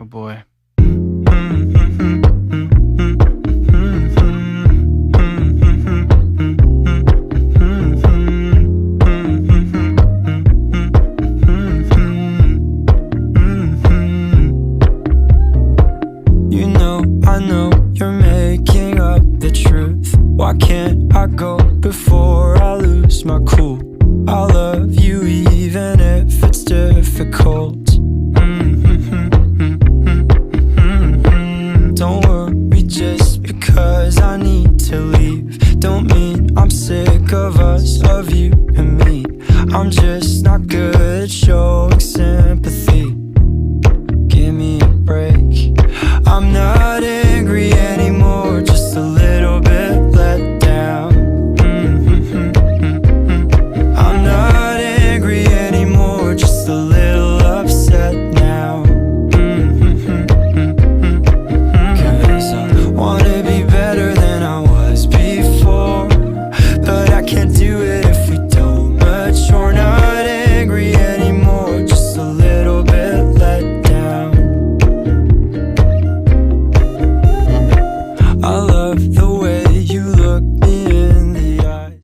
Oh boy. You know, I know you're making up the truth. Why can't I go before I lose my cool? I love you even if it's difficult.